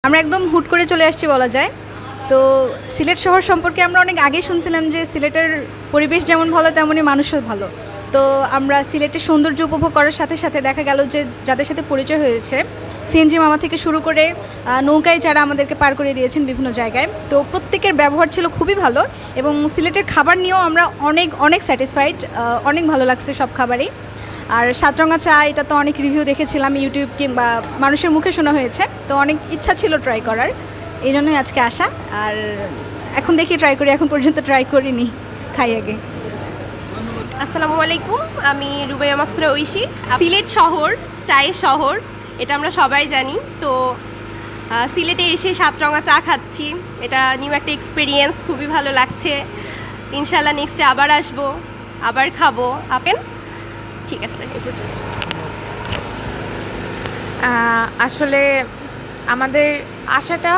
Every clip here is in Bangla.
আমরা একদম হুট করে চলে আসছি বলা যায়। তো সিলেট শহর সম্পর্কে আমরা অনেক আগেই শুনছিলাম যে সিলেটের পরিবেশ যেমন ভালো তেমনই মানুষও ভালো। তো আমরা সিলেটের সৌন্দর্য উপভোগ করার সাথে সাথে দেখা গেল যে যাদের সাথে পরিচয় হয়েছে, সিএনজি মামা থেকে শুরু করে নৌকায় যারা আমাদেরকে পার করে দিয়েছেন বিভিন্ন জায়গায়, তো প্রত্যেকের ব্যবহার ছিল খুবই ভালো। এবং সিলেটের খাবার নিয়েও আমরা অনেক অনেক স্যাটিসফাইড, অনেক ভালো লাগছে সব খাবারই। আর সাতরঙা চা, এটা তো অনেক রিভিউ দেখেছিলাম ইউটিউব কিংবা মানুষের মুখে শোনা হয়েছে, তো অনেক ইচ্ছা ছিল ট্রাই করার, এই জন্যই আজকে আসা। আর এখন দেখি ট্রাই করি, এখন পর্যন্ত ট্রাই করিনি, খাই আগে। আসসালামু আলাইকুম, আমি রুবাইয়া মাকসুরা ঐশী। সিলেট শহর চায়ের শহর, এটা আমরা সবাই জানি। তো সিলেটে এসে সাতরঙা চা খাচ্ছি, এটা নিউ একটা এক্সপিরিয়েন্স, খুবই ভালো লাগছে। ইনশাল্লাহ নেক্সটে আবার আসবো, আবার খাবো। আপেন ঠিক আছে। আসলে আমাদের আশাটা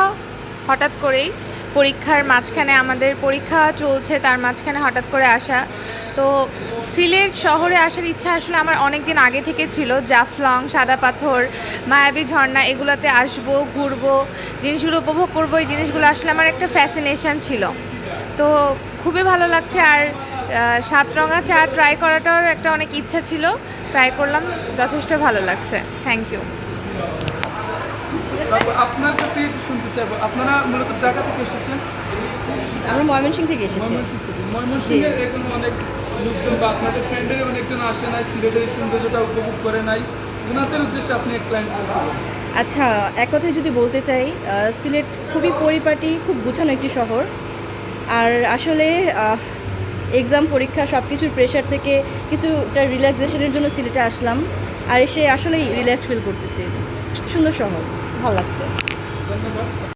হঠাৎ করেই, পরীক্ষার মাঝখানে, আমাদের পরীক্ষা চলছে তার মাঝখানে হঠাৎ করে আসা। তো সিলেট শহরে আসার ইচ্ছা আসলে আমার অনেক দিন আগে থেকে ছিল। জাফলং, সাদা পাথর, মায়াবী ঝর্ণা, এগুলোতে আসবো, ঘুরবো, জিনিসগুলো উপভোগ করবো, এই জিনিসগুলো আসলে আমার একটা ফ্যাসিনেশন ছিল। তো খুবই ভালো লাগছে। আর সাতরঙা চা ট্রাই করাটাও একটা অনেক ইচ্ছা ছিল, ট্রাই করলাম, যথেষ্ট ভালো লাগছে। Thank you. আপনার কাছে একটু শুনতে চাইবো, আপনারা মূলত ঢাকা থেকে এসেছেন? আমরা ময়মনসিংহ থেকে এসেছি। ময়মনসিংহের এখন অনেক লোকজন বা আপনাদের ফ্রেন্ডের অনেকজন আসে নাই, সিলেটের সৌন্দর্যটা উপভোগ করে নাই, ওনাদের উদ্দেশ্যে আপনি এক ক্লায়েন্ট করেছিলেন। আচ্ছা, এক কথায় যদি বলতে চাই, সিলেট খুবই পরিপাটি, খুব গুছানো একটি শহর। আর আসলে এক্সাম, পরীক্ষা, সব কিছুর প্রেশার থেকে কিছুটা রিল্যাক্সেশনের জন্য সিলেটে আসলাম। আর এসে আসলেই রিল্যাক্স ফিল করতেছি। সুন্দর শহর, ভালো লাগছে। ধন্যবাদ।